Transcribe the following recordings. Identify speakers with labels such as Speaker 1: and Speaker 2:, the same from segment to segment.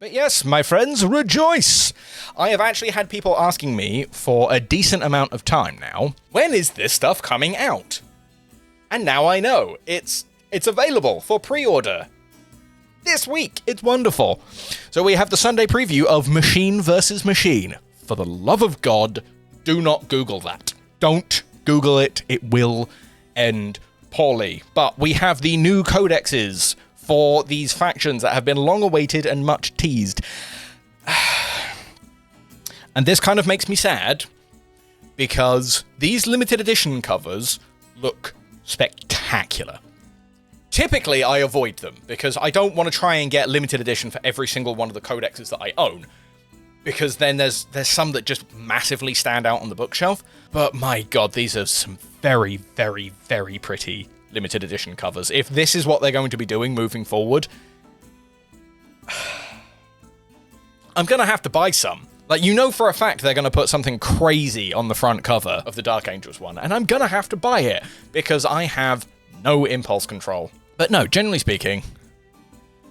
Speaker 1: But yes, my friends, rejoice! I have actually had people asking me for a decent amount of time now, when is this stuff coming out? And now I know. It's available for pre-order. This week. It's wonderful. So we have the Sunday preview of Machine vs. Machine. For the love of God, do not Google that. Don't Google it. It will end poorly. But we have the new codexes for these factions that have been long awaited and much teased. And this kind of makes me sad, because these limited edition covers look spectacular. Typically, I avoid them, because I don't want to try and get limited edition for every single one of the codexes that I own, because then there's some that just massively stand out on the bookshelf. But my god, these are some very, very, very pretty limited edition covers. If this is what they're going to be doing moving forward, I'm going to have to buy some. Like, you know for a fact they're going to put something crazy on the front cover of the Dark Angels one, and I'm going to have to buy it, because I have no impulse control. But no, generally speaking,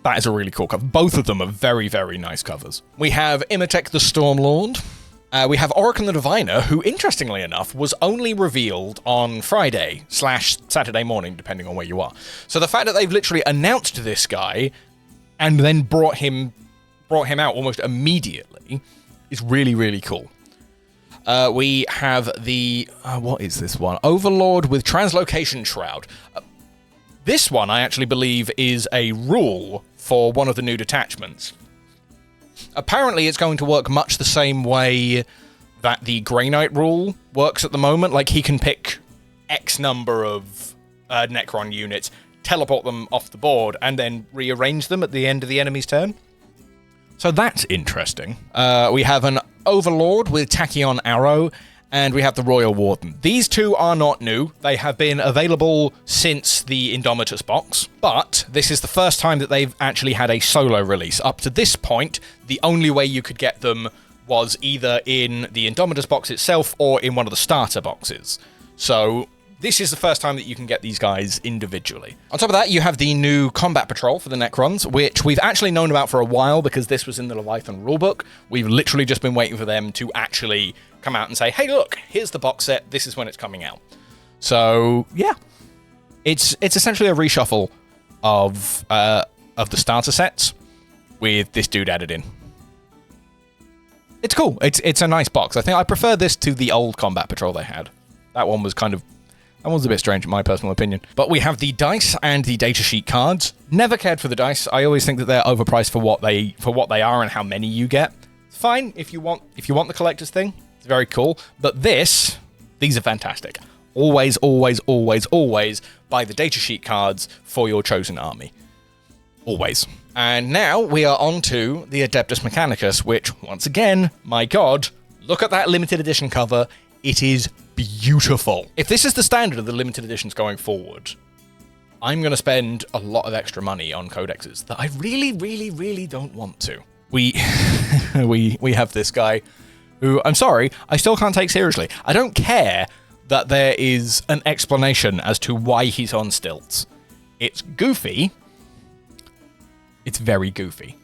Speaker 1: that is a really cool cover. Both of them are very, very nice covers. We have Imhotep the Stormlord. We have Oricon the Diviner, who, interestingly enough, was only revealed on Friday/Saturday morning, depending on where you are. So the fact that they've literally announced this guy and then brought him out almost immediately is really, really cool. We have the... what is this one? Overlord with Translocation Shroud. This one, I actually believe, is a rule for one of the new detachments. Apparently, it's going to work much the same way that the Grey Knight rule works at the moment. Like, he can pick X number of Necron units, teleport them off the board, and then rearrange them at the end of the enemy's turn. So that's interesting. We have an Overlord with Tachyon Arrow, and we have the Royal Warden. These two are not new. They have been available since the Indomitus box, but this is the first time that they've actually had a solo release. Up to this point, the only way you could get them was either in the Indomitus box itself or in one of the starter boxes. So this is the first time that you can get these guys individually. On top of that, you have the new Combat Patrol for the Necrons, which we've actually known about for a while because this was in the Leviathan rulebook. We've literally just been waiting for them to actually come out and say, hey, look, here's the box set. This is when it's coming out. So, yeah. It's essentially a reshuffle of the starter sets with this dude added in. It's cool. It's a nice box. I think I prefer this to the old Combat Patrol they had. That one was a bit strange in my personal opinion. But we have the dice and the datasheet cards. Never cared for the dice. I always think that they're overpriced for what they are and how many you get. It's fine if you want the collector's thing. It's very cool. But these are fantastic. Always, always, always, always buy the datasheet cards for your chosen army. Always. And now we are on to the Adeptus Mechanicus, which, once again, my god, look at that limited edition cover. It is beautiful. If this is the standard of the limited editions going forward, I'm going to spend a lot of extra money on codexes that I really, really, really don't want to. We have this guy who, I'm sorry, I still can't take seriously. I don't care that there is an explanation as to why he's on stilts. It's goofy. It's very goofy.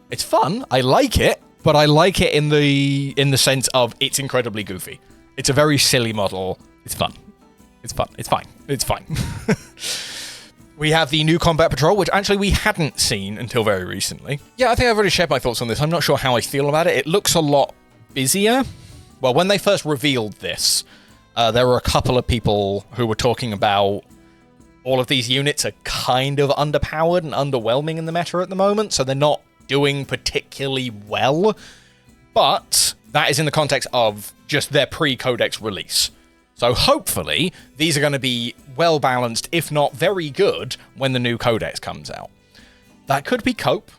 Speaker 1: It's fun. I like it, but I like it in the sense of it's incredibly goofy. It's a very silly model. It's fun. It's fun. It's fine. It's fine. We have the new Combat Patrol, which actually we hadn't seen until very recently. Yeah, I think I've already shared my thoughts on this. I'm not sure how I feel about it. It looks a lot busier. Well, when they first revealed this, there were a couple of people who were talking about all of these units are kind of underpowered and underwhelming in the meta at the moment, so they're not doing particularly well. But that is in the context of just their pre-codex release. So hopefully, these are going to be well-balanced, if not very good, when the new codex comes out. That could be cope.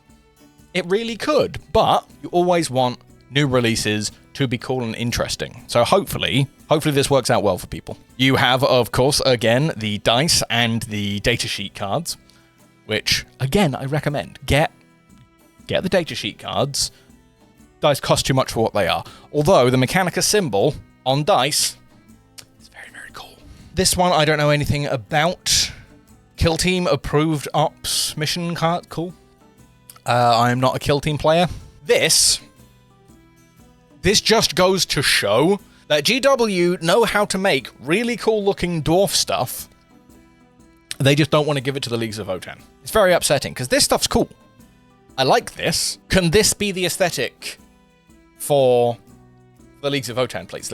Speaker 1: It really could. But you always want new releases to be cool and interesting. So hopefully this works out well for people. You have, of course, again, the dice and the datasheet cards, which, again, I recommend. Get the datasheet cards. Dice cost too much for what they are. Although the Mechanica symbol on dice is very, very cool. This one I don't know anything about. Kill Team approved ops mission card. Cool. I'm not a Kill Team player. This just goes to show that GW know how to make really cool looking dwarf stuff. They just don't want to give it to the Leagues of Votann. It's very upsetting, because this stuff's cool. I like this. Can this be the aesthetic for the Leagues of Votann, please?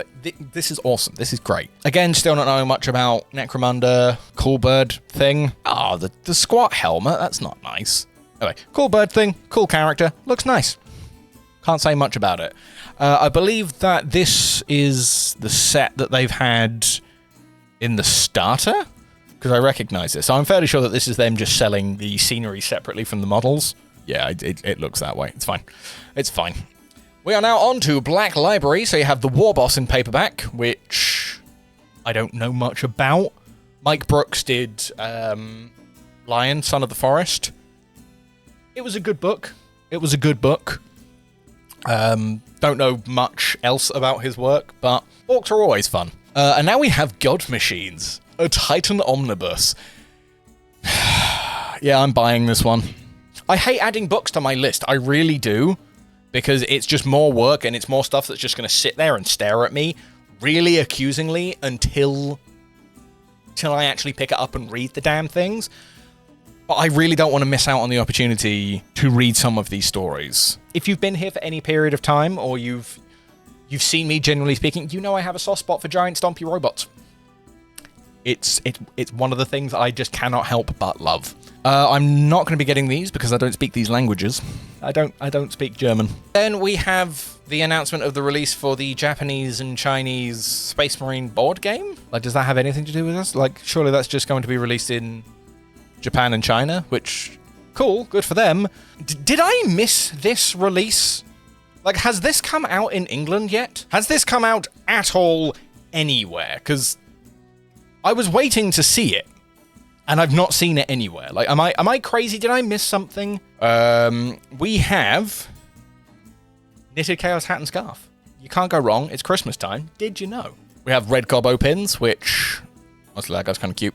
Speaker 1: This is awesome. This is great. Again, still not knowing much about Necromunda, cool bird thing. Oh, the squat helmet. That's not nice. Anyway, cool bird thing, cool character. Looks nice. Can't say much about it. I believe that this is the set that they've had in the starter, because I recognize this. So I'm fairly sure that this is them just selling the scenery separately from the models. Yeah, it looks that way. It's fine. It's fine. We are now on to Black Library. So you have the War Boss in paperback, which I don't know much about. Mike Brooks did Lion, Son of the Forest. It was a good book. It was a good book. Don't know much else about his work, but orcs are always fun. And now we have God Machines, a Titan Omnibus. Yeah, I'm buying this one. I hate adding books to my list. I really do, because it's just more work and it's more stuff that's just going to sit there and stare at me really accusingly until I actually pick it up and read the damn things. But I really don't want to miss out on the opportunity to read some of these stories. If you've been here for any period of time, or you've seen me generally speaking, you know I have a soft spot for giant stompy robots. It's one of the things I just cannot help but love. I'm not going to be getting these because I don't speak these languages. I don't speak German. Then we have the announcement of the release for the Japanese and Chinese Space Marine board game. Like, does that have anything to do with us? Like, surely that's just going to be released in Japan and China, which, cool, good for them. Did I miss this release? Like, has this come out in England yet? Has this come out at all anywhere? Because I was waiting to see it, and I've not seen it anywhere. Like, am I crazy? Did I miss something? We have Knitted Chaos Hat and Scarf. You can't go wrong. It's Christmas time. Did you know? We have Red Gobbo pins, which, honestly, that guy's kind of cute.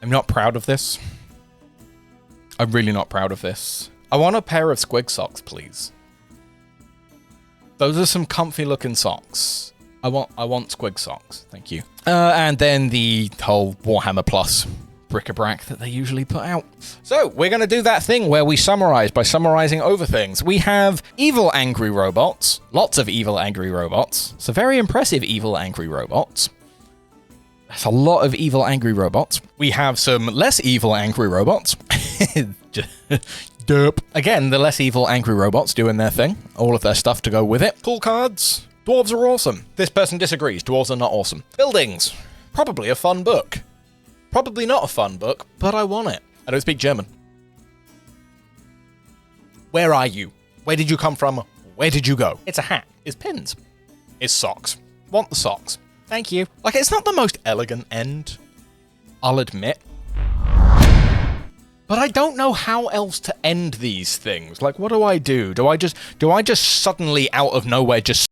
Speaker 1: I'm not proud of this. I'm really not proud of this. I want a pair of squig socks, please. Those are some comfy looking socks. I want squig socks. Thank you. And then the whole Warhammer Plus bric-a-brac that they usually put out. So we're going to do that thing where we summarize by summarizing over things. We have evil angry robots. Lots of evil angry robots. So very impressive evil angry robots. That's a lot of evil angry robots. We have some less evil angry robots. Derp. Again, the less evil angry robots doing their thing. All of their stuff to go with it. Pull cards. Dwarves are awesome. This person disagrees. Dwarves are not awesome. Buildings. Probably a fun book. Probably not a fun book, but I want it. I don't speak German. Where are you? Where did you come from? Where did you go? It's a hat. It's pins. It's socks. Want the socks. Thank you. Like, it's not the most elegant end, I'll admit. But I don't know how else to end these things. Like, what do? Do I just suddenly out of nowhere just